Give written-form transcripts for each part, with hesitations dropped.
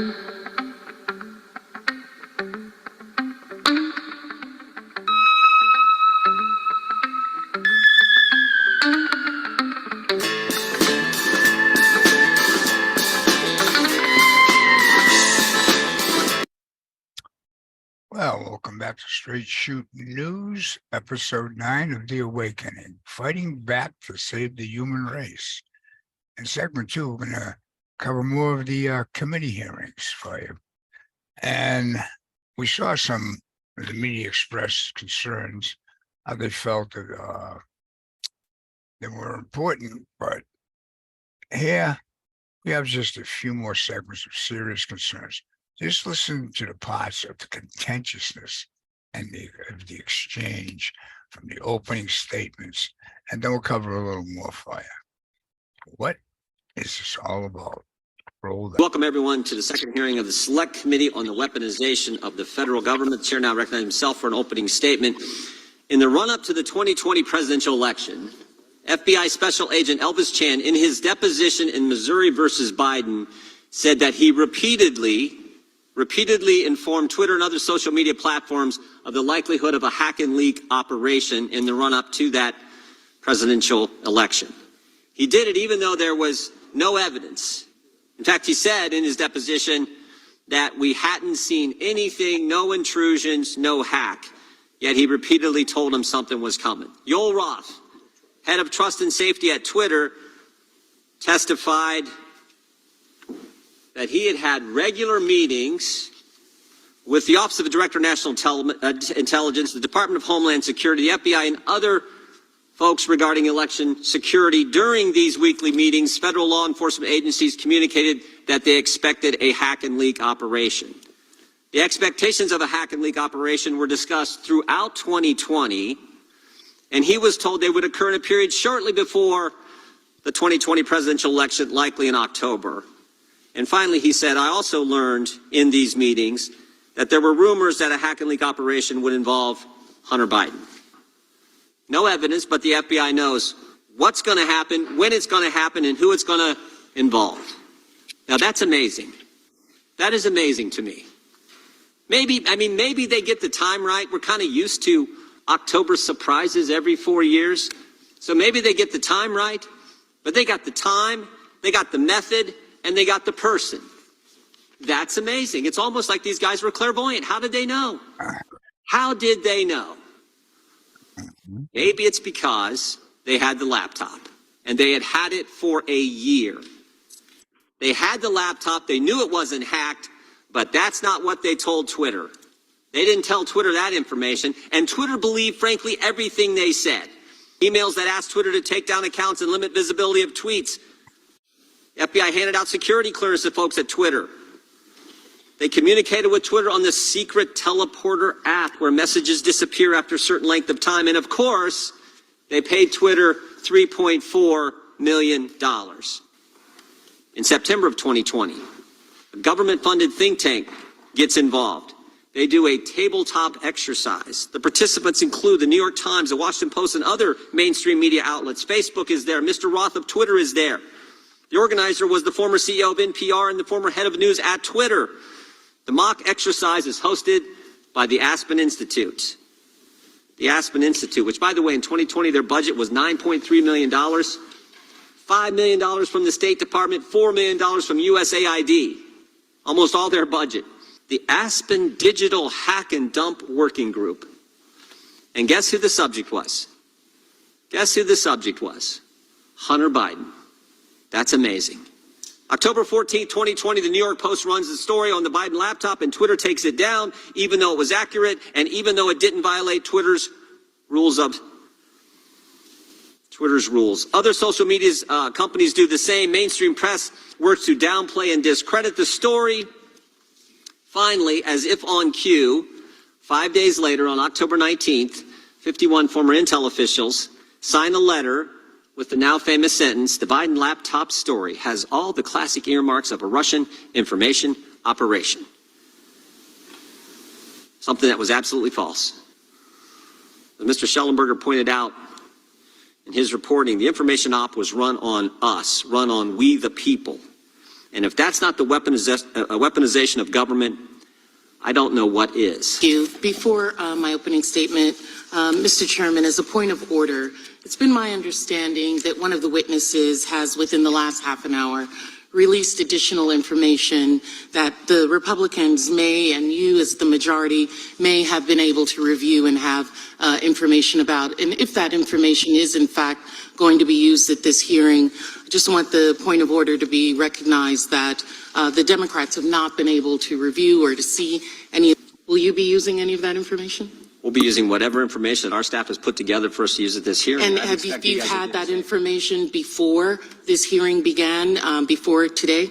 Well, welcome back to Straight Shoot News, Episode 9 of The Awakening, Fighting Back to Save the Human Race. In Segment 2, we're going to cover more of the committee hearings for you. And we saw some of the media express concerns, how they felt that they were important, but here we have just a few more segments of serious concerns. Just listen to the parts of the contentiousness and the exchange from the opening statements, and then we'll cover a little more for you. What is this all about? Welcome, everyone, to the second hearing of the Select Committee on the Weaponization of the Federal Government. The chair now recognizes himself for an opening statement. In the run-up to the 2020 presidential election, FBI Special Agent Elvis Chan, in his deposition in Missouri versus Biden, said that he repeatedly informed Twitter and other social media platforms of the likelihood of a hack and leak operation in the run-up to that presidential election. He did it even though there was no evidence. In fact, he said in his deposition that we hadn't seen anything, no intrusions, no hack, yet he repeatedly told him something was coming. Yoel Roth, head of trust and safety at Twitter, testified that he had had regular meetings with the Office of the Director of National Intelligence, the Department of Homeland Security, the FBI, and other folks regarding election security. During these weekly meetings, federal law enforcement agencies communicated that they expected a hack and leak operation. The expectations of a hack and leak operation were discussed throughout 2020, and he was told they would occur in a period shortly before the 2020 presidential election, likely in October. And finally, he said, I also learned in these meetings that there were rumors that a hack and leak operation would involve Hunter Biden. No evidence, but the FBI knows what's going to happen, when it's going to happen, and who it's going to involve. Now, that's amazing. That is amazing to me. Maybe they get the time right. We're kind of used to October surprises every 4 years. So maybe they get the time right, but they got the time, they got the method, and they got the person. That's amazing. It's almost like these guys were clairvoyant. How did they know? How did they know? Maybe it's because they had the laptop, and they had had it for a year. They had the laptop. They knew it wasn't hacked, but that's not what they told Twitter. They didn't tell Twitter that information, and Twitter believed, frankly, everything they said. Emails that asked Twitter to take down accounts and limit visibility of tweets. The FBI handed out security clearance to folks at Twitter. They communicated with Twitter on the secret teleporter app where messages disappear after a certain length of time. And of course, they paid Twitter $3.4 million. In September of 2020, a government-funded think tank gets involved. They do a tabletop exercise. The participants include the New York Times, the Washington Post, and other mainstream media outlets. Facebook is there. Mr. Roth of Twitter is there. The organizer was the former CEO of NPR and the former head of news at Twitter. The mock exercise is hosted by the Aspen Institute. The Aspen Institute, which, by the way, in 2020, their budget was $9.3 million, $5 million from the State Department, $4 million from USAID, almost all their budget. The Aspen Digital Hack and Dump Working Group. And guess who the subject was? Guess who the subject was? Hunter Biden. That's amazing. October 14, 2020, the New York Post runs the story on the Biden laptop, and Twitter takes it down, even though it was accurate and even though it didn't violate Twitter's rules. Other social media companies do the same. Mainstream press works to downplay and discredit the story. Finally, as if on cue, 5 days later, on October 19th, 51 former Intel officials signed a letter with the now famous sentence, the Biden laptop story has all the classic earmarks of a Russian information operation. Something that was absolutely false. As Mr. Schellenberger pointed out in his reporting, the information op was run on us, run on we the people. And if that's not the weaponization of government, I don't know what is. Thank you. Before my opening statement, Mr. Chairman, as a point of order, it's been my understanding that one of the witnesses has, within the last half an hour, released additional information that the Republicans may, and you as the majority, may have been able to review and have information about. And if that information is in fact going to be used at this hearing, I just want the point of order to be recognized that the Democrats have not been able to review or to see any. Will you be using any of that information? We'll be using whatever information that our staff has put together for us to use at this hearing. And have you had that information before this hearing began, before today?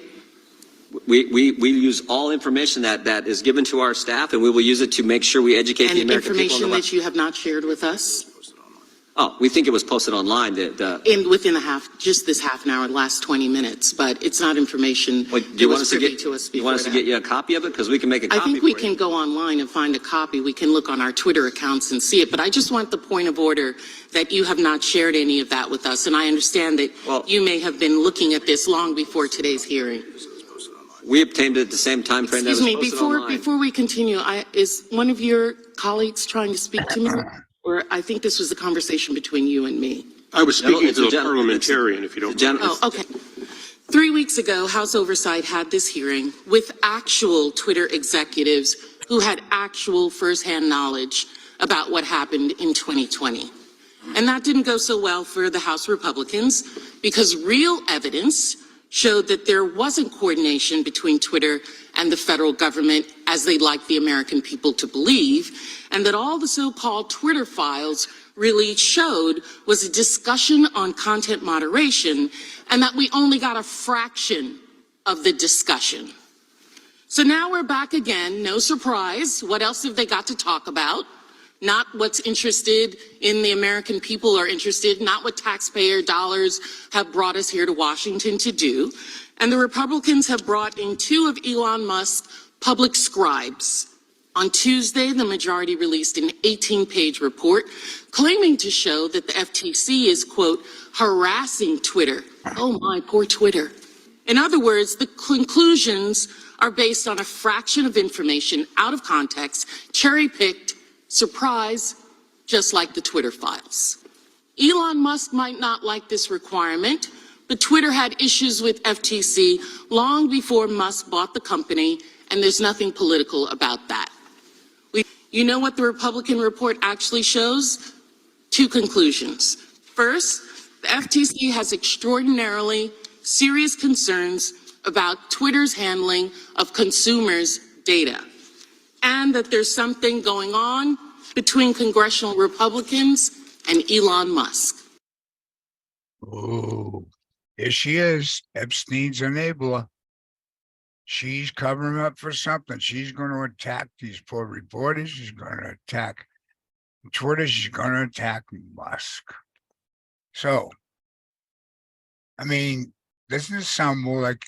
We use all information that is given to our staff, and we will use it to make sure we educate the American people. And information that you have not shared with us? Oh, we think it was posted online. Within just this half an hour, last 20 minutes, but it's not information Do you want us to get you a copy of it? Because we can make a copy. I think we can go online and find a copy. We can look on our Twitter accounts and see it. But I just want the point of order that you have not shared any of that with us. And I understand that you may have been looking at this long before today's hearing. We obtained it at the same time frame that was posted online. Before we continue, is one of your colleagues trying to speak to me? Or I think this was a conversation between you and me. I was speaking to a parliamentarian, if you don't mind. Oh, okay. 3 weeks ago, House Oversight had this hearing with actual Twitter executives who had actual firsthand knowledge about what happened in 2020. And that didn't go so well for the House Republicans because real evidence showed that there wasn't coordination between Twitter and the federal government as they'd like the American people to believe, and that all the so-called Twitter files really showed was a discussion on content moderation, and that we only got a fraction of the discussion. So now we're back again, no surprise. What else have they got to talk about? Not what's interested in the American people are interested, not what taxpayer dollars have brought us here to Washington to do. And the Republicans have brought in 2 of Elon Musk's public scribes. On Tuesday, the majority released an 18-page report claiming to show that the FTC is, quote, harassing Twitter. Oh my, poor Twitter. In other words, the conclusions are based on a fraction of information out of context, cherry-picked, surprise, just like the Twitter files. Elon Musk might not like this requirement, but Twitter had issues with FTC long before Musk bought the company, and there's nothing political about that. You know what the Republican report actually shows? 2 conclusions. First, the FTC has extraordinarily serious concerns about Twitter's handling of consumers' data, and that there's something going on between congressional Republicans and Elon Musk. Oh, here she is, Epstein's enabler. She's covering up for something. She's going to attack these poor reporters. She's going to attack Twitter. She's going to attack Musk. So, I mean, doesn't this sound more like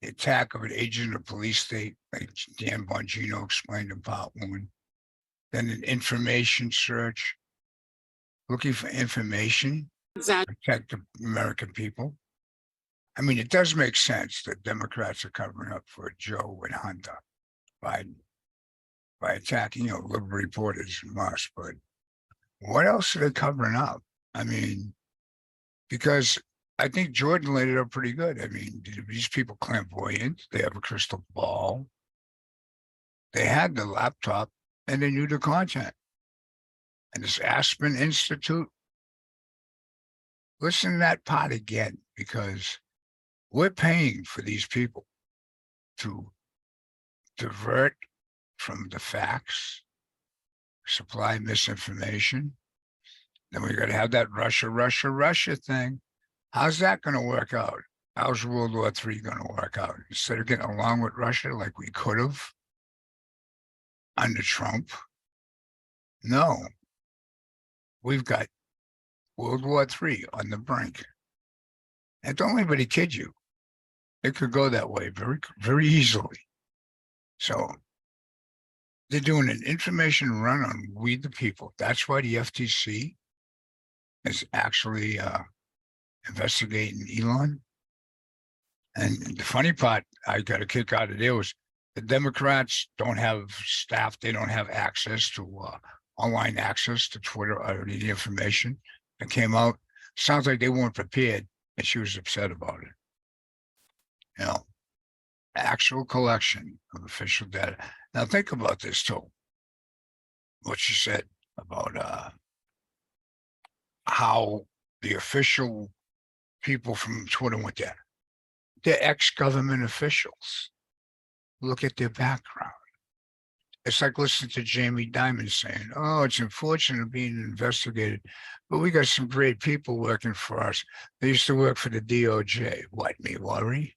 the attack of an agent of police state, like Dan Bongino explained about one, than an information search, looking for information to protect the American people? I mean, it does make sense that Democrats are covering up for Joe and Hunter Biden by attacking, liberal reporters and Musk. But what else are they covering up? I mean, because I think Jordan laid it up pretty good. I mean, these people clairvoyant. They have a crystal ball. They had the laptop and they knew the content. And this Aspen Institute, listen to that part again, because we're paying for these people to divert from the facts, supply misinformation. Then we got to have that Russia thing. How's that going to work out? How's World War III going to work out? Instead of getting along with Russia like we could have under Trump, no. We've got World War III on the brink. And don't anybody kid you. It could go that way very, very easily. So they're doing an information run on we the people. That's why the FTC is actually investigating Elon. And the funny part I got a kick out of there was the Democrats don't have staff. They don't have access to online access to Twitter or the information that came out. Sounds like they weren't prepared, and she was upset about it. You know, actual collection of official data. Now think about this too. What she said about how the official people from Twitter went there. They're ex-government officials. Look at their background. It's like listening to Jamie Dimon saying, oh, it's unfortunate being investigated, but we got some great people working for us. They used to work for the DOJ. What, me worry?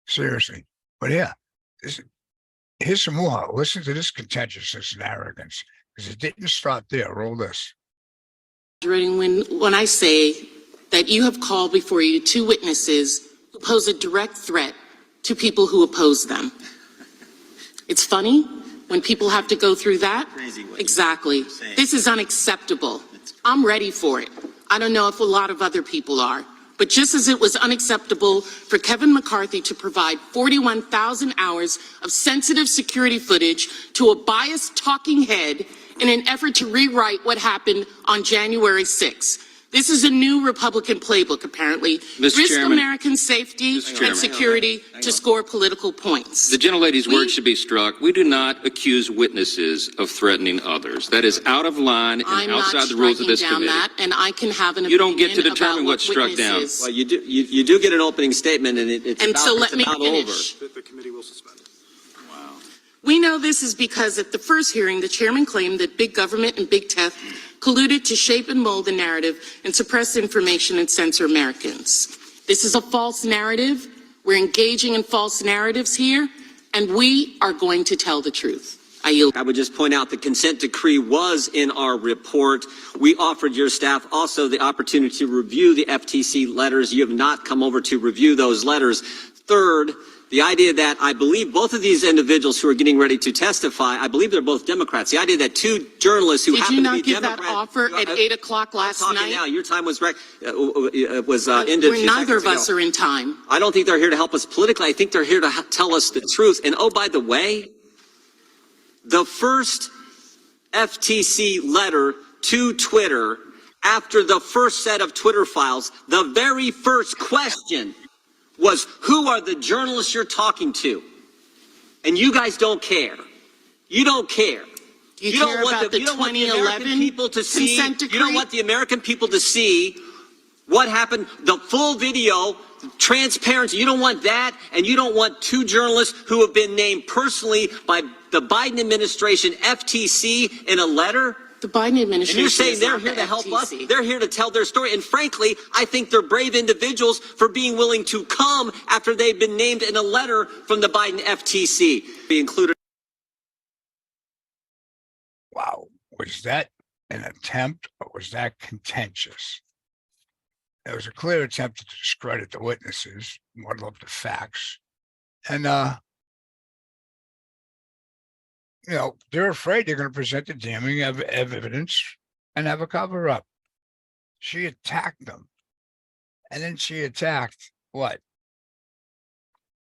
Seriously. But yeah, here's some more. Listen to this contentiousness and arrogance, because it didn't stop there. Roll this. When I say that you have called before you two witnesses who pose a direct threat to people who oppose them. It's funny when people have to go through that. Exactly. This is unacceptable. I'm ready for it. I don't know if a lot of other people are. But just as it was unacceptable for Kevin McCarthy to provide 41,000 hours of sensitive security footage to a biased talking head in an effort to rewrite what happened on January 6th. This is a new Republican playbook, apparently. Risk American safety and security to score political points. The gentlelady's words should be struck. We do not accuse witnesses of threatening others. That is out of line and outside the rules of this committee. And I can have an opinion. You don't get to determine what's struck down. Well, you do get an opening statement, and it's and about, so let me about finish. over. The committee will suspend it. Wow. We know this is because at the first hearing, the chairman claimed that big government and big tech colluded to shape and mold the narrative and suppress information and censor Americans. This is a false narrative. We're engaging in false narratives here, and we are going to tell the truth. I yield. I would just point out the consent decree was in our report. We offered your staff also the opportunity to review the FTC letters. You have not come over to review those letters. Third, the idea that I believe both of these individuals who are getting ready to testify, I believe they're both Democrats. The idea that two journalists who happen to be Democrats. Did you not give that offer at 8 o'clock last night? Now, your time was ended. Neither of us are in time. I don't think they're here to help us politically. I think they're here to tell us the truth. And oh, by the way, the first FTC letter to Twitter after the first set of Twitter files, the very first question was, who are the journalists you're talking to? And you guys don't care. You don't care. You don't want the 2011 people to see. consent decree? You don't want the American people to see what happened, the full video, transparency. You don't want that, and you don't want two journalists who have been named personally by the Biden administration, FTC, in a letter. The Biden administration. And you're saying they're here to help us? They're here to tell their story. And frankly, I think they're brave individuals for being willing to come after they've been named in a letter from the Biden FTC. Be included. Wow. Was that an attempt, or was that contentious? It was a clear attempt to discredit the witnesses, muddle up the facts. And, you know, they're afraid they're going to present the damning evidence and have a cover up. She attacked them. And then she attacked what?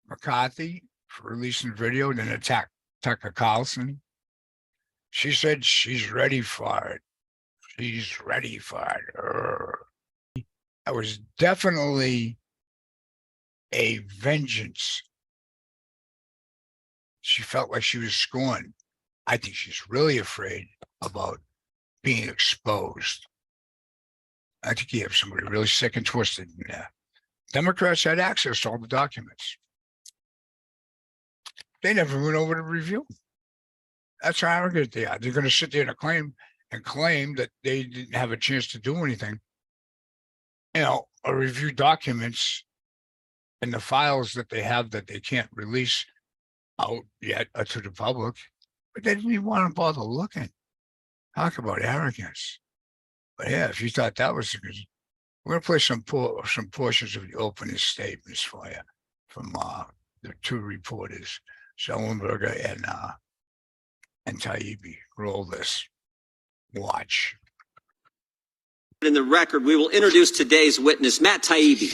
McCarthy for releasing the video, and then attacked Tucker Carlson. She said she's ready for it. She's ready for it. That was definitely a vengeance. She felt like she was scorned. I think she's really afraid about being exposed. I think you have somebody really sick and twisted in there. Democrats had access to all the documents. They never went over to review. That's how arrogant they are. They're going to sit there and claim that they didn't have a chance to do anything. You know, or review documents in the files that they have that they can't release out yet to the public, but they didn't even want to bother looking. Talk about arrogance. But yeah, if you thought that was good, we're going to play some portions of the opening statements for you from the two reporters, Schellenberger and Taibbi. Roll this. Watch. In the record, we will introduce today's witness, Matt Taibbi.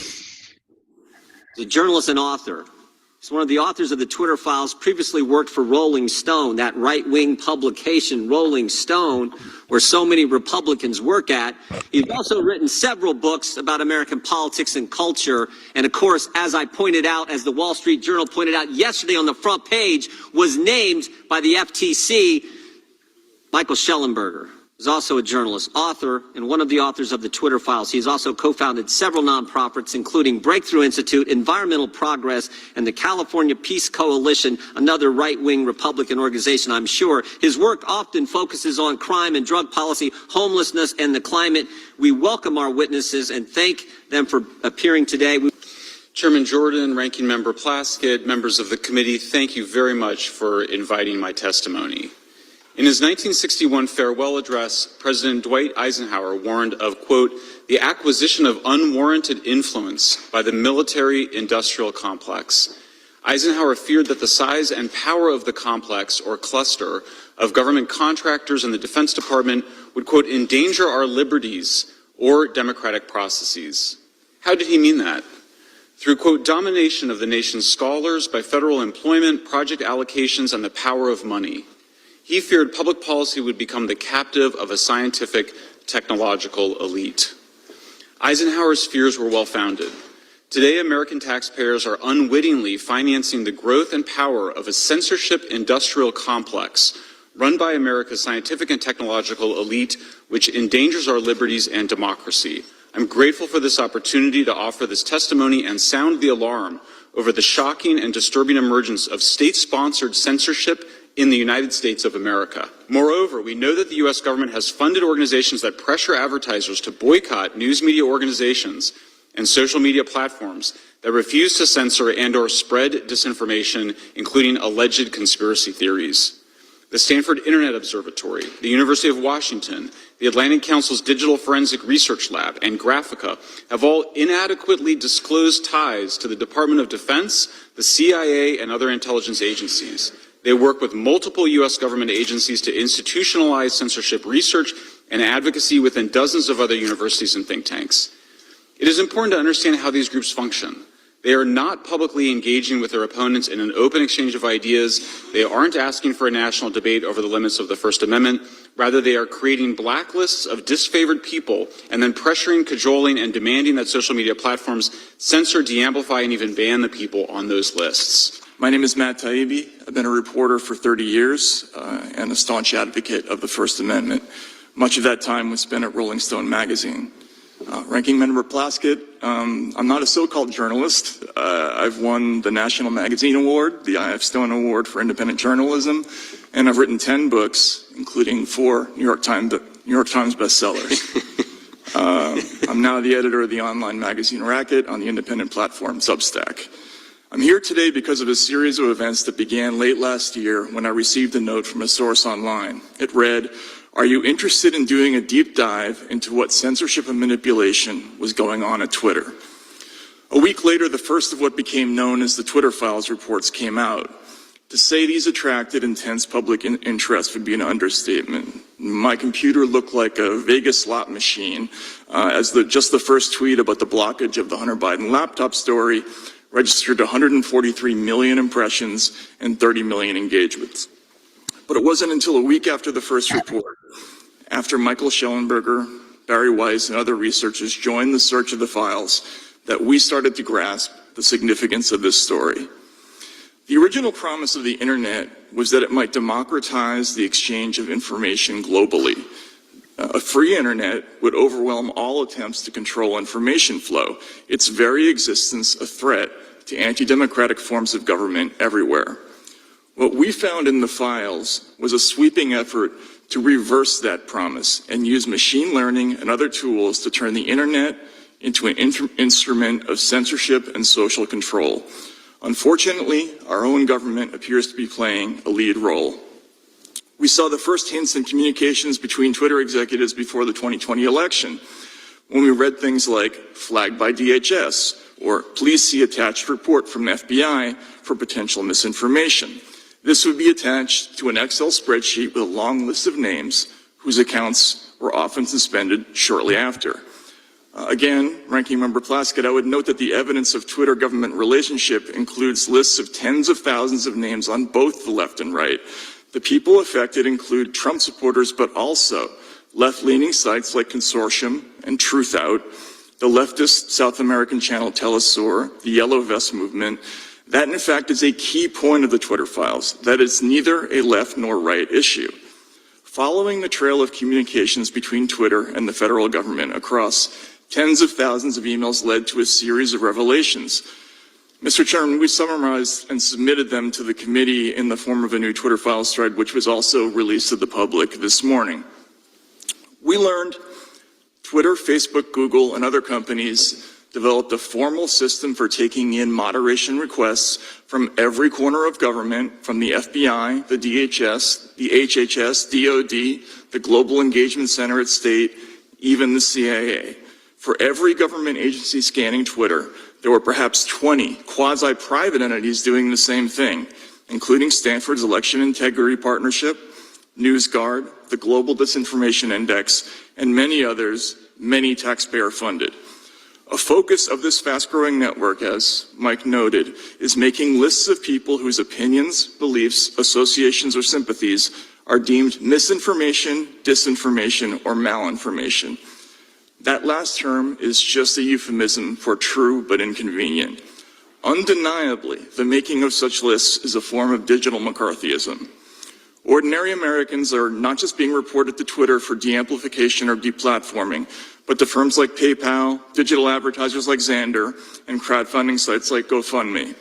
He's a journalist and author. He's one of the authors of the Twitter Files, previously worked for Rolling Stone, that right-wing publication, Rolling Stone, where so many Republicans work at. He's also written several books about American politics and culture. And of course, as I pointed out, as the Wall Street Journal pointed out yesterday on the front page, was named by the FTC, Michael Schellenberger is also a journalist, author, and one of the authors of the Twitter Files. He's also co-founded several nonprofits, including Breakthrough Institute, Environmental Progress, and the California Peace Coalition, another right-wing Republican organization, I'm sure. His work often focuses on crime and drug policy, homelessness, and the climate. We welcome our witnesses and thank them for appearing today. Chairman Jordan, Ranking Member Plaskett, members of the committee, thank you very much for inviting my testimony. In his 1961 farewell address, President Dwight Eisenhower warned of, quote, the acquisition of unwarranted influence by the military-industrial complex. Eisenhower feared that the size and power of the complex or cluster of government contractors in the Defense Department would, quote, endanger our liberties or democratic processes. How did he mean that? Through, quote, domination of the nation's scholars by federal employment, project allocations, and the power of money. He feared public policy would become the captive of a scientific, technological elite. Eisenhower's fears were well-founded. Today, American taxpayers are unwittingly financing the growth and power of a censorship industrial complex run by America's scientific and technological elite, which endangers our liberties and democracy. I'm grateful for this opportunity to offer this testimony and sound the alarm over the shocking and disturbing emergence of state-sponsored censorship in the United States of America. Moreover, we know that the U.S. government has funded organizations that pressure advertisers to boycott news media organizations and social media platforms that refuse to censor and/or spread disinformation, including alleged conspiracy theories. The Stanford Internet Observatory, the University of Washington, the Atlantic Council's Digital Forensic Research Lab, and Graphica have all inadequately disclosed ties to the Department of Defense, the CIA, and other intelligence agencies. They work with multiple U.S. government agencies to institutionalize censorship research and advocacy within dozens of other universities and think tanks. It is important to understand how these groups function. They are not publicly engaging with their opponents in an open exchange of ideas. They aren't asking for a national debate over the limits of the First Amendment. Rather, they are creating blacklists of disfavored people and then pressuring, cajoling, and demanding that social media platforms censor, de-amplify, and even ban the people on those lists. My name is Matt Taibbi. I've been a reporter for 30 years and a staunch advocate of the First Amendment. Much of that time was spent at Rolling Stone magazine. Ranking Member Plaskett, I'm not a so-called journalist. I've won the National Magazine Award, the I.F. Stone Award for Independent Journalism, and I've written 10 books, including 4 New York Times bestsellers. I'm now the editor of the online magazine Racket on the independent platform Substack. I'm here today because of a series of events that began late last year when I received a note from a source online. It read, "Are you interested in doing a deep dive into what censorship and manipulation was going on at Twitter?" A week later, the first of what became known as the Twitter Files reports came out. To say these attracted intense public interest would be an understatement. My computer looked like a Vegas slot machine as just the first tweet about the blockage of the Hunter Biden laptop story registered 143 million impressions and 30 million engagements. But it wasn't until a week after the first report, after Michael Schellenberger, Barry Weiss, and other researchers joined the search of the files, that we started to grasp the significance of this story. The original promise of the internet was that it might democratize the exchange of information globally. A free internet would overwhelm all attempts to control information flow, its very existence a threat to anti-democratic forms of government everywhere. What we found in the files was a sweeping effort to reverse that promise and use machine learning and other tools to turn the internet into an instrument of censorship and social control. Unfortunately, our own government appears to be playing a lead role. We saw the first hints in communications between Twitter executives before the 2020 election, when we read things like "flagged by DHS" or "please see attached report from FBI for potential misinformation." This would be attached to an Excel spreadsheet with a long list of names whose accounts were often suspended shortly after. Again, Ranking Member Plaskett, I would note that the evidence of Twitter government relationship includes lists of tens of thousands of names on both the left and right. The people affected include Trump supporters, but also left-leaning sites like Consortium and Truthout, the leftist South American channel Telesur, the Yellow Vest movement. That, in fact, is a key point of the Twitter files, that it's neither a left nor right issue. Following the trail of communications between Twitter and the federal government across tens of thousands of emails led to a series of revelations. Mr. Chairman, we summarized and submitted them to the committee in the form of a new Twitter files thread, which was also released to the public this morning. We learned Twitter, Facebook, Google, and other companies developed a formal system for taking in moderation requests from every corner of government, from the FBI, the DHS, the HHS, DOD, the Global Engagement Center at State, even the CIA. For every government agency scanning Twitter, there were perhaps 20 quasi-private entities doing the same thing, including Stanford's Election Integrity Partnership, NewsGuard, the Global Disinformation Index, and many others, many taxpayer-funded. A focus of this fast-growing network, as Mike noted, is making lists of people whose opinions, beliefs, associations, or sympathies are deemed misinformation, disinformation, or malinformation. That last term is just a euphemism for true but inconvenient. Undeniably, the making of such lists is a form of digital McCarthyism. Ordinary Americans are not just being reported to Twitter for de-amplification or deplatforming, but to firms like PayPal, digital advertisers like Xandr, and crowdfunding sites like GoFundMe.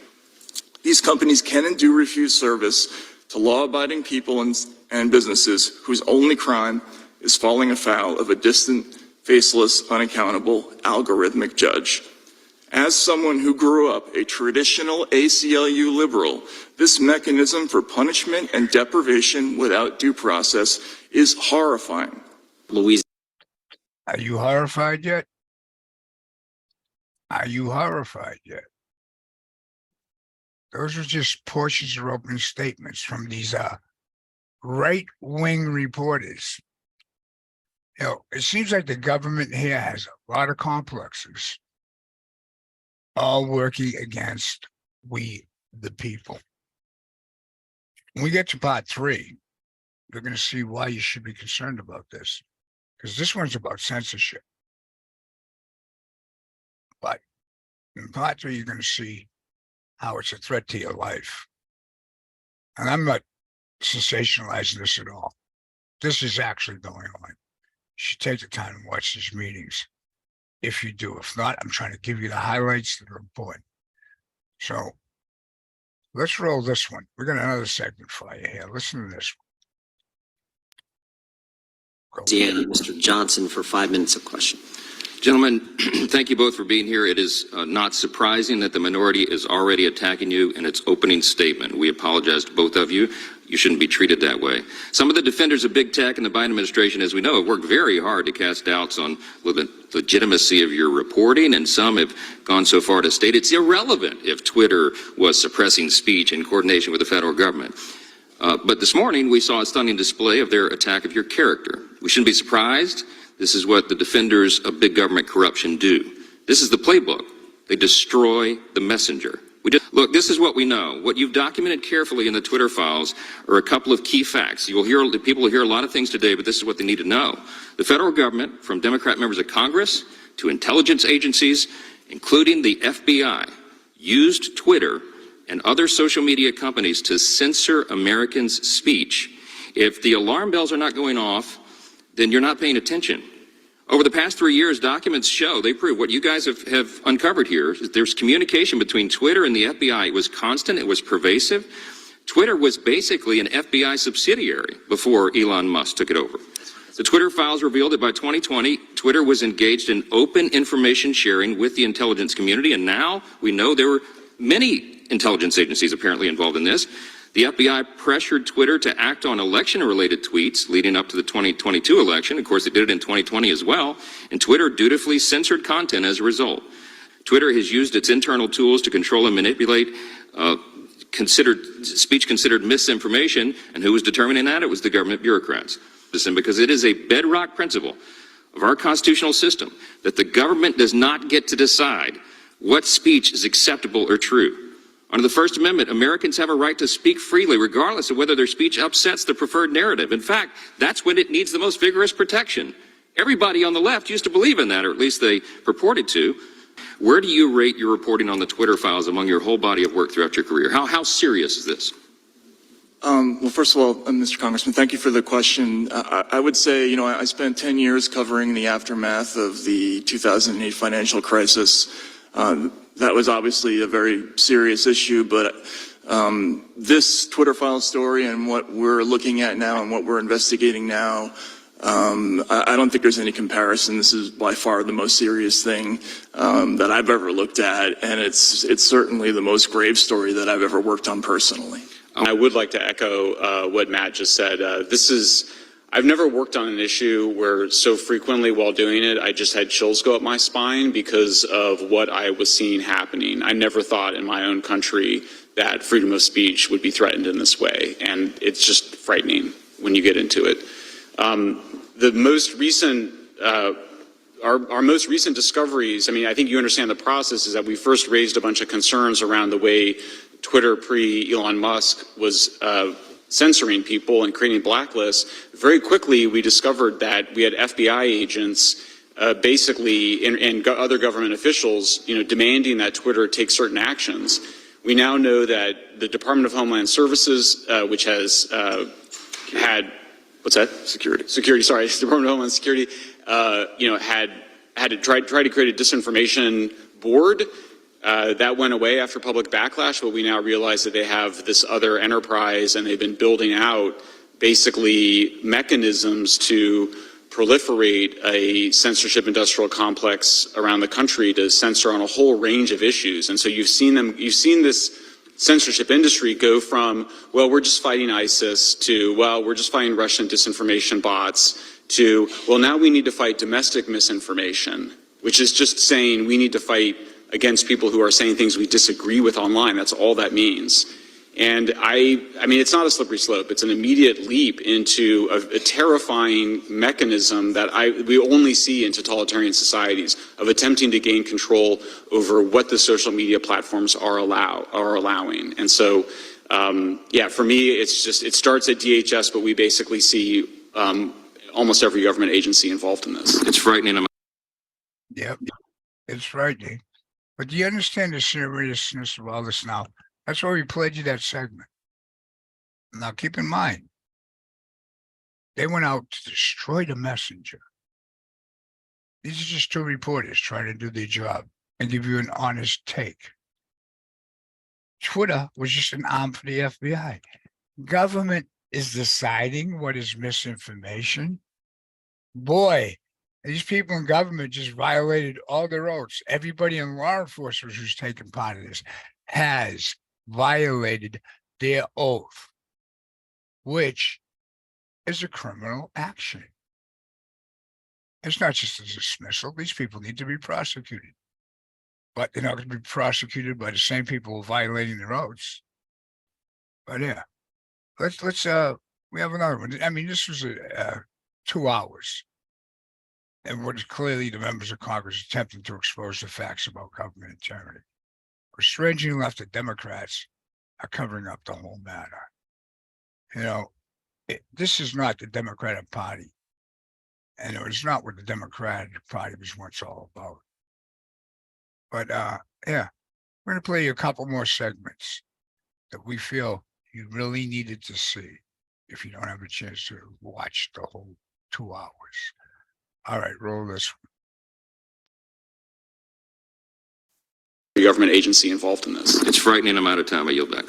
These companies can and do refuse service to law-abiding people and businesses whose only crime is falling afoul of a distant, faceless, unaccountable, algorithmic judge. As someone who grew up a traditional ACLU liberal, this mechanism for punishment and deprivation without due process is horrifying. Louise. Are you horrified yet? Are you horrified yet? Those are just portions of opening statements from these right-wing reporters. You know, it seems like the government here has a lot of complexes, all working against we, the people. When we get to part 3, you're going to see why you should be concerned about this, because this one's about censorship. But in part 3, you're going to see how it's a threat to your life. And I'm not sensationalizing this at all. This is actually going on. You should take the time and watch these meetings. If you do, if not, I'm trying to give you the highlights that are important. So let's roll this one. We got another segment for you here. Listen to this one. Deanna, Mr. Johnson for 5 minutes of question. Gentlemen, thank you both for being here. It is not surprising that the minority is already attacking you in its opening statement. We apologize to both of you. You shouldn't be treated that way. Some of the defenders of big tech and the Biden administration, as we know, have worked very hard to cast doubts on the legitimacy of your reporting, and some have gone so far to state it's irrelevant if Twitter was suppressing speech in coordination with the federal government. But this morning, we saw a stunning display of their attack of your character. We shouldn't be surprised. This is what the defenders of big government corruption do. This is the playbook. They destroy the messenger. Look, this is what we know. What you've documented carefully in the Twitter files are a couple of key facts. People will hear a lot of things today, but this is what they need to know. The federal government, from Democrat members of Congress to intelligence agencies, including the FBI, used Twitter and other social media companies to censor Americans' speech. If the alarm bells are not going off, then you're not paying attention. Over the past 3 years, documents show, they prove what you guys have uncovered here, is there's communication between Twitter and the FBI. It was constant, it was pervasive. Twitter was basically an FBI subsidiary before Elon Musk took it over. The Twitter files revealed that by 2020, Twitter was engaged in open information sharing with the intelligence community, and now we know there were many intelligence agencies apparently involved in this. The FBI pressured Twitter to act on election-related tweets leading up to the 2022 election. Of course, it did it in 2020 as well, and Twitter dutifully censored content as a result. Twitter has used its internal tools to control and manipulate speech considered misinformation, and who was determining that? It was the government bureaucrats. Because it is a bedrock principle of our constitutional system that the government does not get to decide what speech is acceptable or true. Under the First Amendment, Americans have a right to speak freely, regardless of whether their speech upsets the preferred narrative. In fact, that's when it needs the most vigorous protection. Everybody on the left used to believe in that, or at least they purported to. Where do you rate your reporting on the Twitter files among your whole body of work throughout your career? How serious is this? Well, first of all, Mr. Congressman, thank you for the question. I would say, I spent 10 years covering the aftermath of the 2008 financial crisis. That was obviously a very serious issue, but this Twitter file story and what we're looking at now and what we're investigating now, I don't think there's any comparison. This is by far the most serious thing that I've ever looked at, and it's certainly the most grave story that I've ever worked on personally. I would like to echo what Matt just said. I've never worked on an issue where so frequently while doing it, I just had chills go up my spine because of what I was seeing happening. I never thought in my own country that freedom of speech would be threatened in this way, and it's just frightening when you get into it. The most recent, our most recent discoveries, I think you understand the process, is that we first raised a bunch of concerns around the way Twitter pre-Elon Musk was censoring people and creating blacklists. Very quickly, we discovered that we had FBI agents basically and other government officials, demanding that Twitter take certain actions. We now know that the Department of Homeland Services, which has had, what's that? Security, sorry. Department of Homeland Security, had to try to create a disinformation board. That went away after public backlash, but we now realize that they have this other enterprise and they've been building out basically mechanisms to proliferate a censorship industrial complex around the country to censor on a whole range of issues. And so you've seen this censorship industry go from, well, we're just fighting ISIS, to, well, we're just fighting Russian disinformation bots, to, well, now we need to fight domestic misinformation, which is just saying we need to fight against people who are saying things we disagree with online. That's all that means. And it's not a slippery slope. It's an immediate leap into a terrifying mechanism that we only see in totalitarian societies of attempting to gain control over what the social media platforms are allowing. And so, for me, it starts at DHS, but we basically see almost every government agency involved in this. It's frightening. Yep, it's frightening. But do you understand the seriousness of all this now? That's why we played you that segment. Now, keep in mind, they went out to destroy the messenger. These are just two reporters trying to do their job and give you an honest take. Twitter was just an arm for the FBI. Government is deciding what is misinformation. Boy, these people in government just violated all their oaths. Everybody in law enforcement who's taken part of this has violated their oath, which is a criminal action. It's not just a dismissal. These people need to be prosecuted. But they're not going to be prosecuted by the same people who are violating their oaths. But yeah, let's we have another one. This was 2 hours. And what is clearly the members of Congress attempting to expose the facts about government integrity. But strangely enough, the Democrats are covering up the whole matter. This is not the Democratic Party. And it was not what the Democratic Party was once all about. But we're going to play you a couple more segments that we feel you really needed to see if you don't have a chance to watch the whole 2 hours. All right, roll this one. The government agency involved in this. It's frightening amount of time. I yield back.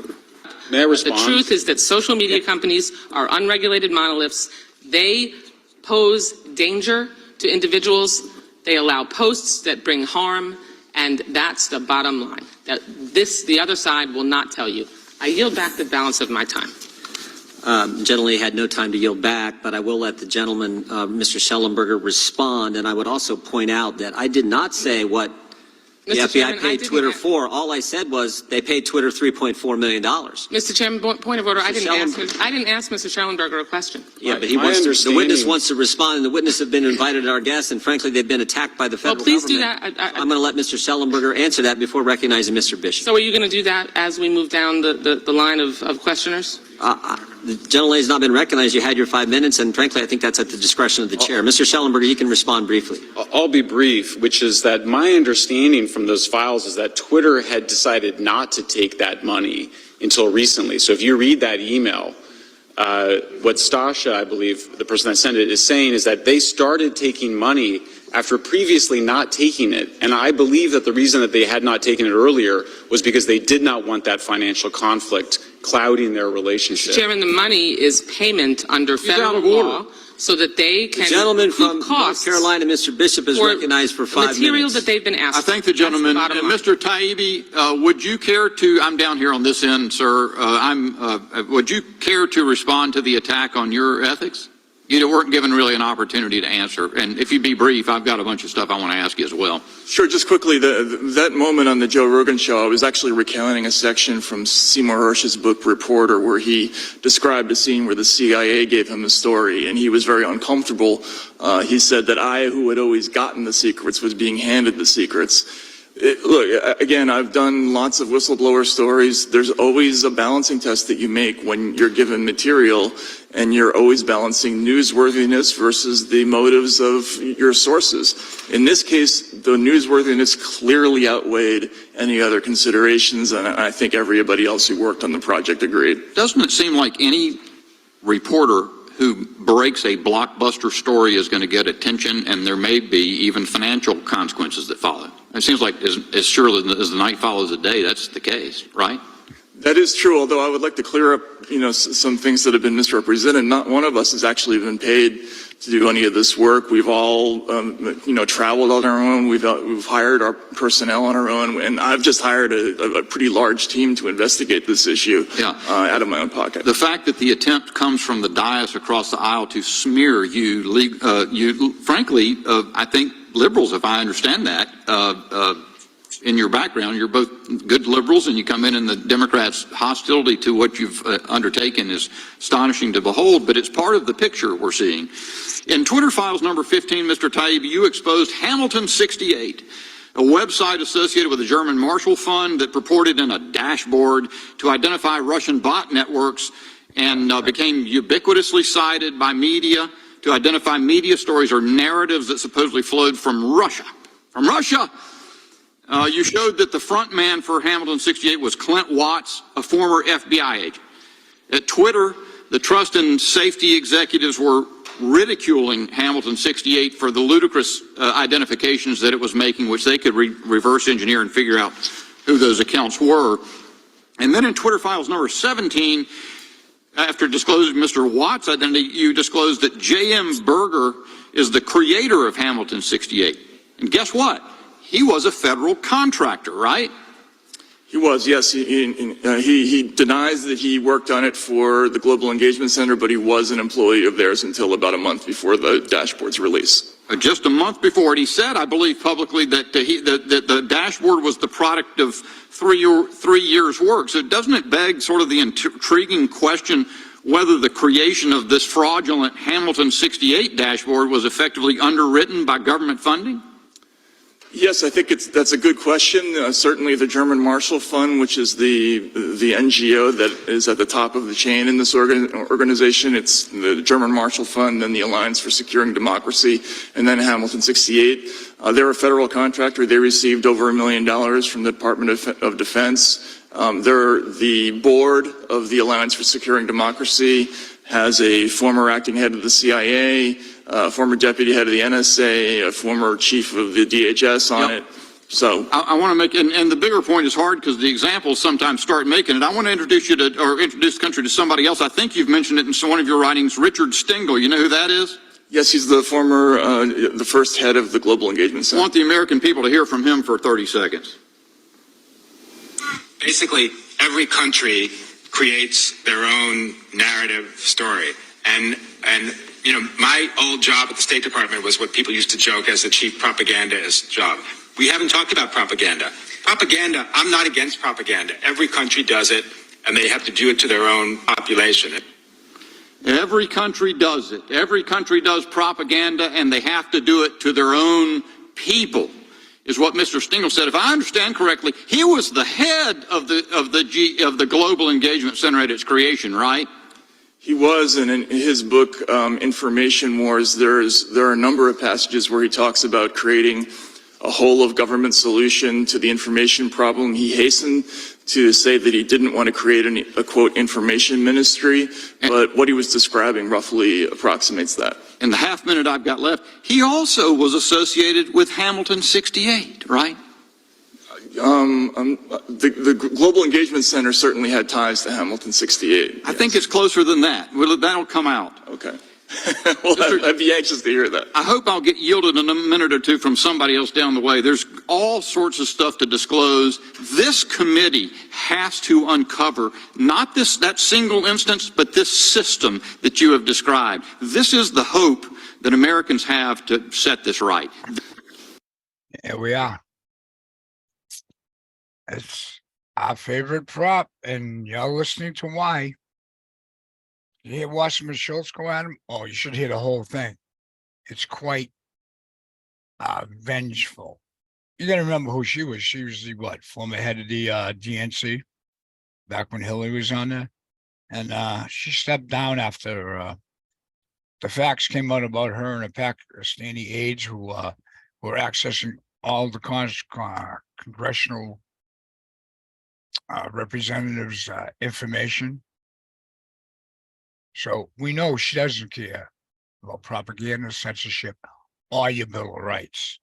May I respond? The truth is that social media companies are unregulated monoliths. They pose danger to individuals. They allow posts that bring harm, and that's the bottom line. The other side will not tell you. I yield back the balance of my time. Gentleman had no time to yield back, but I will let the gentleman, Mr. Schellenberger, respond. And I would also point out that I did not say what The Mr. FBI Chairman, I paid didn't Twitter a- 4. All I said was they paid Twitter $3.4 million. Mr. Chairman, point of order. I didn't Schellenberger. ask Mr. Schellenberger a question. Yeah, but My the understanding- witness wants to respond, and the witness have been invited as our guest, and frankly, they've been attacked by the Well, federal please do government. that. I'm going to let Mr. Schellenberger answer that before recognizing Mr. Bishop. So are you going to do that as we move down the line of questioners? The gentlelady has not been recognized. You had your 5 minutes, and frankly, I think that's at the discretion of the chair. Mr. Schellenberger, you can respond briefly. I'll be brief, which is that my understanding from those files is that Twitter had decided not to take that money until recently. So if you read that email, what Stasha, I believe, the person that sent it, is saying is that they started taking money after previously not taking it. And I believe that the reason that they had not taken it earlier was because they did not want that financial conflict clouding their relationship. Mr. Chairman, the money is payment under federal law so that they The can gentleman from recoup North costs Carolina, Mr. Bishop, is for recognized for 5 material minutes. that they've been asked. I thank the gentleman. That's the bottom line. Mr. Taibbi, would you care to, I'm down here on this end, sir. Would you care to respond to the attack on your ethics? You weren't given really an opportunity to answer. And if you'd be brief, I've got a bunch of stuff I want to ask you as well. Sure, just quickly, that moment on the Joe Rogan show, I was actually recounting a section from Seymour Hersh's book Reporter, where he described a scene where the CIA gave him a story, and he was very uncomfortable. He said that I, who had always gotten the secrets, was being handed the secrets. Look, again, I've done lots of whistleblower stories. There's always a balancing test that you make when you're given material, and you're always balancing newsworthiness versus the motives of your sources. In this case, the newsworthiness clearly outweighed any other considerations, and I think everybody else who worked on the project agreed. Doesn't it seem like any reporter who breaks a blockbuster story is going to get attention, and there may be even financial consequences that follow? It seems like as surely as the night follows the day, that's the case, right? That is true, although I would like to clear up, some things that have been misrepresented. Not one of us has actually been paid to do any of this work. We've all, traveled on our own. We've hired our personnel on our own, and I've just hired a pretty large team to investigate this issue out of my own pocket. The fact that the attempt comes from the dais across the aisle to smear you, frankly, I think liberals, if I understand that, in your background, you're both good liberals, and you come in, and the Democrats' hostility to what you've undertaken is astonishing to behold, but it's part of the picture we're seeing. In Twitter Files number 15, Mr. Taibbi, you exposed Hamilton 68, a website associated with the German Marshall Fund that purported in a dashboard to identify Russian bot networks and became ubiquitously cited by media to identify media stories or narratives that supposedly flowed from Russia. From Russia! You showed that the front man for Hamilton 68 was Clint Watts, a former FBI agent. At Twitter, the trust and safety executives were ridiculing Hamilton 68 for the ludicrous identifications that it was making, which they could reverse engineer and figure out who those accounts were. And then in Twitter Files number 17, after disclosing Mr. Watts' identity, you disclosed that J.M. Berger is the creator of Hamilton 68. And guess what? He was a federal contractor, right? He was, yes. He denies that he worked on it for the Global Engagement Center, but he was an employee of theirs until about a month before the dashboard's release. Just a month before it, he said, I believe publicly, that the dashboard was the product of 3 years' work. So doesn't it beg sort of the intriguing question whether the creation of this fraudulent Hamilton 68 dashboard was effectively underwritten by government funding? Yes, I think that's a good question. Certainly the German Marshall Fund, which is the NGO that is at the top of the chain in this organization. It's the German Marshall Fund, then the Alliance for Securing Democracy, and then Hamilton 68. They're a federal contractor. They received over $1 million from the Department of Defense. The board of the Alliance for Securing Democracy has a former acting head of the CIA, a former deputy head of the NSA, a former chief of the DHS on it. So I want to make, and the bigger point is hard because the examples sometimes start making it. I want to introduce you to, or introduce the country to somebody else. I think you've mentioned it in one of your writings, Richard Stengel. You know who that is? yes, he's the former, the first head of the Global Engagement I Center. want the American people to hear from him for 30 seconds. Basically, every country creates their own narrative story. And you know, my old job at the State Department was what people used to joke as the chief propagandist job. We haven't talked about propaganda. Propaganda, I'm not against propaganda. Every country does it, and they have to do it to their own population. Every country does it. Every country does propaganda, and they have to do it to their own people, is what Mr. Stingel said. If I understand correctly, he was the head of the Global Engagement Center at its creation, right? He was, and in his book, Information Wars, there are a number of passages where he talks about creating a whole of government solution to the information problem. He hastened to say that he didn't want to create a quote information ministry, but what he was describing roughly approximates that. In the half minute I've got left, he also was associated with Hamilton 68, right? The Global Engagement Center certainly had ties to Hamilton 68. I think it's closer than that. Well, that'll come out. Okay. Well, I'd be anxious to hear that. I hope I'll get yielded in a minute or two from somebody else down the way. There's all sorts of stuff to disclose. This committee has to uncover not that single instance, but this system that you have described. This is the hope that Americans have to set this right. Here we are. It's our favorite prop, and you're listening to why. You hear Wasserman Schultz go at him? Oh, you should hear the whole thing. It's quite vengeful. You got to remember who she was. She was the former head of the DNC back when Hillary was on there. And she stepped down after the facts came out about her and a Pakistani aides who were accessing all the congressional representatives' information. So we know she doesn't care about propaganda, censorship, or your Bill of Rights.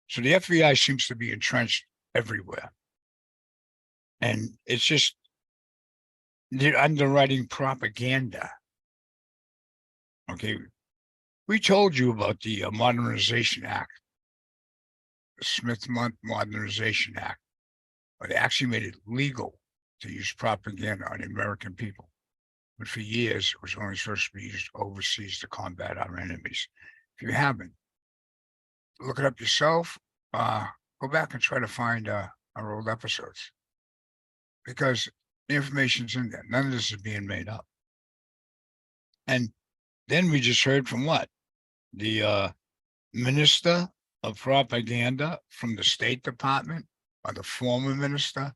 So the FBI seems to be entrenched everywhere. And it's just, they're underwriting propaganda. Okay. We told you about the Modernization Act, the Smith Modernization Act, but they actually made it legal to use propaganda on the American people. But for years, it was only supposed to be used overseas to combat our enemies. If you haven't, look it up yourself. Go back and try to find our old episodes, because the information's in there. None of this is being made up. And then we just heard from what? The Minister of Propaganda from the State Department, or the former minister,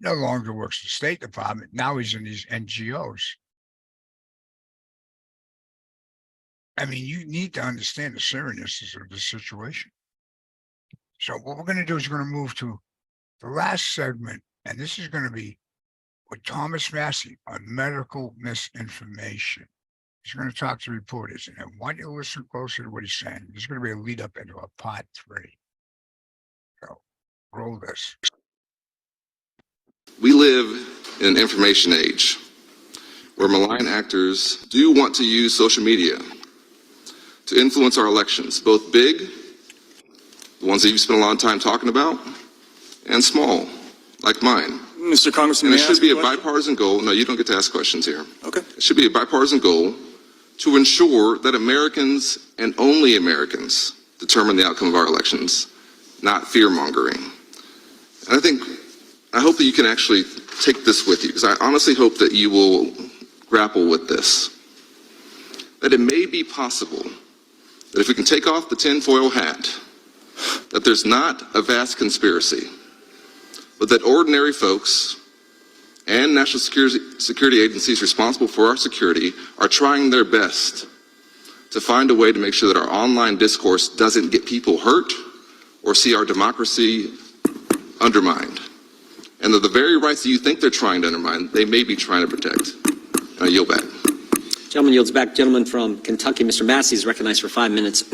no longer works for the State Department. Now he's in these NGOs. I mean, you need to understand the seriousness of the situation. So what we're going to do is we're going to move to the last segment, and this is going to be with Thomas Massey on medical misinformation. He's going to talk to reporters, and I want you to listen closely to what he's saying. There's going to be a lead up into a part 3. So roll this. We live in an information age where malign actors do want to use social media to influence our elections, both big, the ones that you spent a lot of time talking about, and small, like mine. Mr. Congressman, and it should be a bipartisan goal. No, you don't get to ask questions here. Okay. It should be a bipartisan goal to ensure that Americans and only Americans determine the outcome of our elections, not fear-mongering. And I hope that you can actually take this with you, because I honestly hope that you will grapple with this. That it may be possible that if we can take off the tinfoil hat, that there's not a vast conspiracy, but that ordinary folks and national security agencies responsible for our security are trying their best to find a way to make sure that our online discourse doesn't get people hurt or see our democracy undermined. And that the very rights that you think they're trying to undermine, they may be trying to protect. And I yield back. Gentleman yields back. Gentleman from Kentucky, Mr. Massey, is recognized for 5 minutes.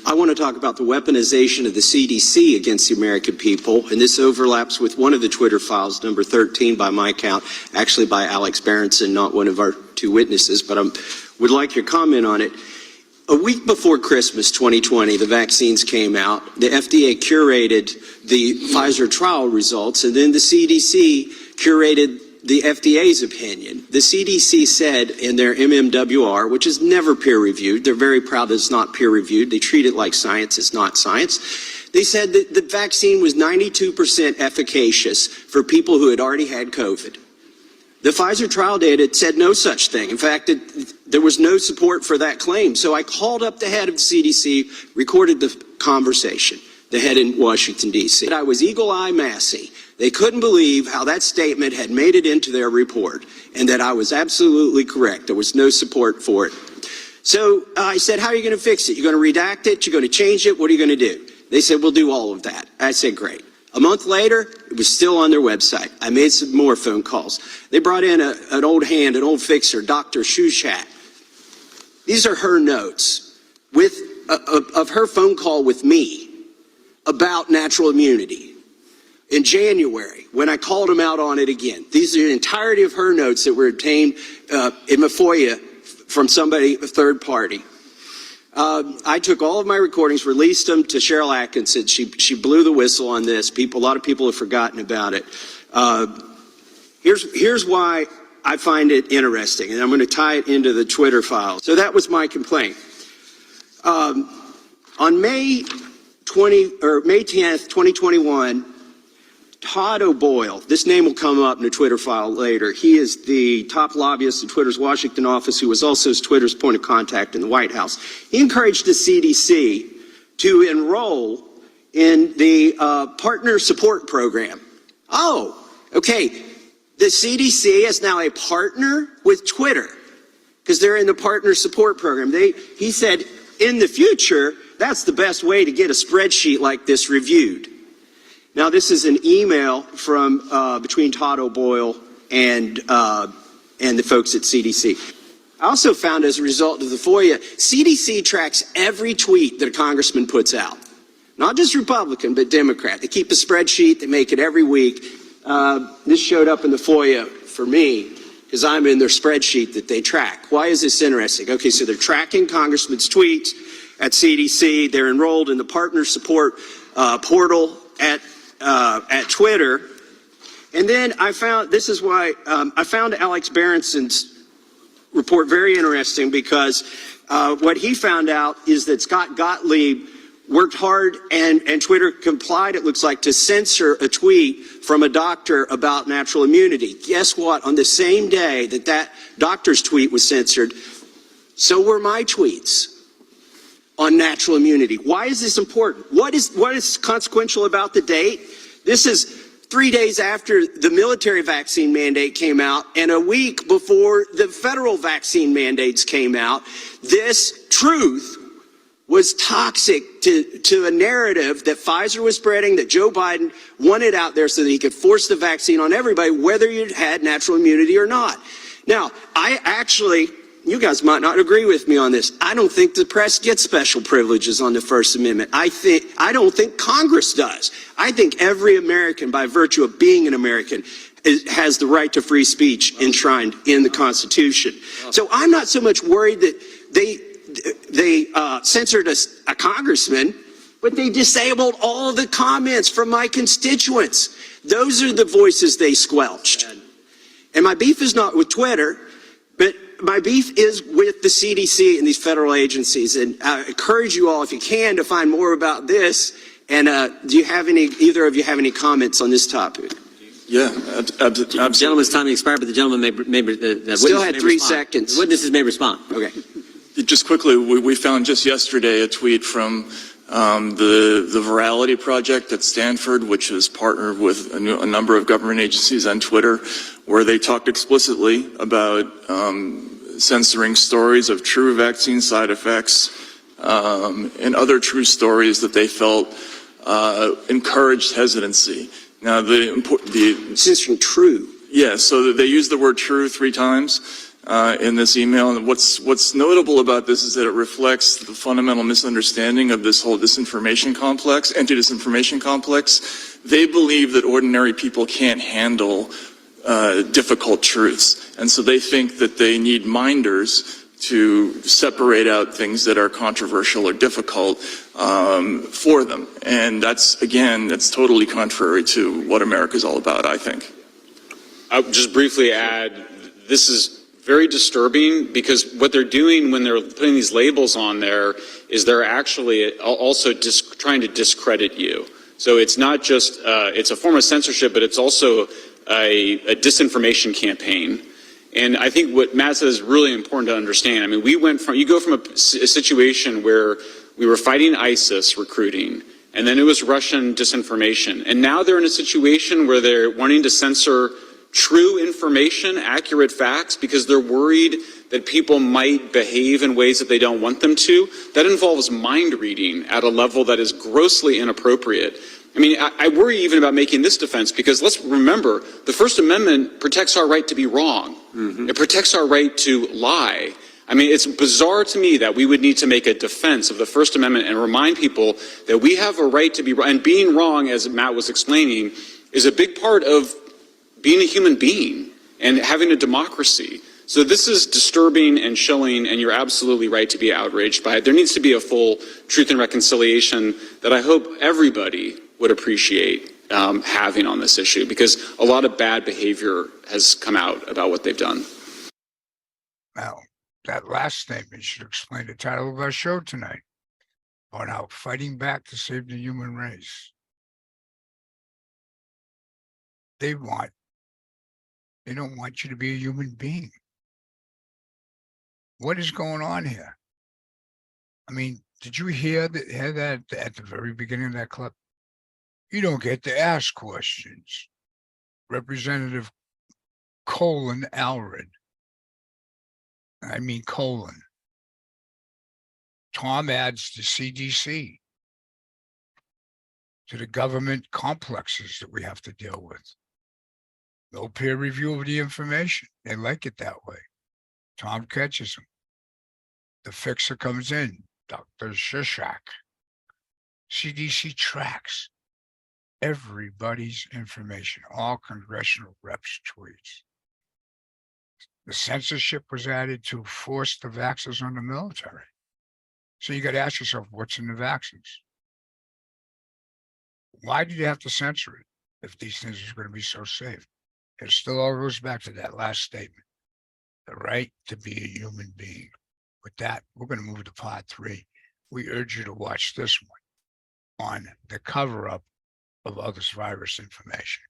I want to talk about the weaponization of the CDC against the American people, and this overlaps with one of the Twitter files, number 13 by my count, actually by Alex Berenson, not one of our 2 witnesses, but I would like your comment on it. A week before Christmas 2020, the vaccines came out. The FDA curated the Pfizer trial results, and then the CDC curated the FDA's opinion. The CDC said in their MMWR, which is never peer-reviewed, they're very proud that it's not peer-reviewed. They treat it like science. It's not science. They said that the vaccine was 92% efficacious for people who had already had COVID. The Pfizer trial data said no such thing. In fact, there was no support for that claim. So I called up the head of the CDC, recorded the conversation, the head in Washington, D.C. I was eagle-eye Massey. They couldn't believe how that statement had made it into their report and that I was absolutely correct. There was no support for it. So I said, how are you going to fix it? You're going to redact it? You're going to change it? What are you going to do? They said, we'll do all of that. I said, great. A month later, it was still on their website. I made some more phone calls. They brought in an old hand, an old fixer, Dr. Shushat. These are her notes of her phone call with me about natural immunity in January when I called them out on it again. These are the entirety of her notes that were obtained in my FOIA from somebody, a third party. I took all of my recordings, released them to Cheryl Atkinson. She blew the whistle on this. A lot of people have forgotten about it. Here's why I find it interesting, and I'm going to tie it into the Twitter files. So that was my complaint. On May 10th, 2021, Todd O'Boyle, this name will come up in a Twitter file later. He is the top lobbyist in Twitter's Washington office, who was also Twitter's point of contact in the White House. He encouraged the CDC to enroll in the partner support program. Oh, okay. The CDC is now a partner with Twitter because they're in the partner support program. He said, in the future, that's the best way to get a spreadsheet like this reviewed. Now, this is an email from between Todd O'Boyle and the folks at CDC. I also found, as a result of the FOIA, CDC tracks every tweet that a congressman puts out. Not just Republican, but Democrat. They keep a spreadsheet. They make it every week. This showed up in the FOIA for me because I'm in their spreadsheet that they track. Why is this interesting? Okay, so they're tracking congressmen's tweets at CDC. They're enrolled in the partner support portal at Twitter. And then I found, this is why, I found Alex Berenson's report very interesting because what he found out is that Scott Gottlieb worked hard and Twitter complied, it looks like, to censor a tweet from a doctor about natural immunity. Guess what? On the same day that doctor's tweet was censored, so were my tweets on natural immunity. Why is this important? What is consequential about the date? This is 3 days after the military vaccine mandate came out and a week before the federal vaccine mandates came out. This truth was toxic to a narrative that Pfizer was spreading, that Joe Biden wanted out there so that he could force the vaccine on everybody, whether you had natural immunity or not. Now, you guys might not agree with me on this. I don't think the press gets special privileges on the First Amendment. I don't think Congress does. I think every American, by virtue of being an American, has the right to free speech enshrined in the Constitution. So I'm not so much worried that they censored a congressman, but they disabled all the comments from my constituents. Those are the voices they squelched. And my beef is not with Twitter, but my beef is with the CDC and these federal agencies. And I encourage you all, if you can, to find more about this. And do you have either of you have any comments on this topic? Yeah, The gentleman's time expired, but the gentleman may still had 3 seconds. The witnesses may respond. Okay. Just quickly, we found just yesterday a tweet from the Virality Project at Stanford, which is partnered with a number of government agencies on Twitter, where they talked explicitly about censoring stories of true vaccine side effects and other true stories that they felt encouraged hesitancy. Now, censoring true. Yeah, so they used the word true 3 times. In this email, and what's notable about this is that it reflects the fundamental misunderstanding of this whole disinformation complex, anti-disinformation complex. They believe that ordinary people can't handle difficult truths, and so they think that they need minders to separate out things that are controversial or difficult for them. And that's totally contrary to what America's all about, I think. I'll just briefly add, this is very disturbing, because what they're doing when they're putting these labels on there is they're actually also trying to discredit you. So it's not just, it's a form of censorship, but it's also a disinformation campaign. And I think what Matt says is really important to understand. I mean, you go from a situation where we were fighting ISIS recruiting, and then it was Russian disinformation. And now they're in a situation where they're wanting to censor true information, accurate facts, because they're worried that people might behave in ways that they don't want them to. That involves mind reading at a level that is grossly inappropriate. I mean, I worry even about making this defense, because let's remember, the First Amendment protects our right to be wrong. It protects our right to lie. I mean, it's bizarre to me that we would need to make a defense of the First Amendment and remind people that we have a right to be wrong. And being wrong, as Matt was explaining, is a big part of being a human being and having a democracy. So this is disturbing and chilling, and you're absolutely right to be outraged by it. There needs to be a full truth and reconciliation that I hope everybody would appreciate having on this issue, because a lot of bad behavior has come out about what they've done. Well, that last statement should explain the title of our show tonight, on how fighting back to save the human race. They don't want you to be a human being. What is going on here? I mean, did you hear that at the very beginning of that clip? You don't get to ask questions. Representative Alred. Tom adds the CDC to the government complexes that we have to deal with. No peer review of the information. They like it that way. Tom catches them. The fixer comes in, Dr. Shishak. CDC tracks everybody's information, all congressional reps' tweets. The censorship was added to force the vaxxers on the military. So you got to ask yourself, what's in the vaccines? Why did you have to censor it if these things are going to be so safe? It still all goes back to that last statement, the right to be a human being. With that, we're going to move to part 3. We urge you to watch this one on the cover-up of others' virus information.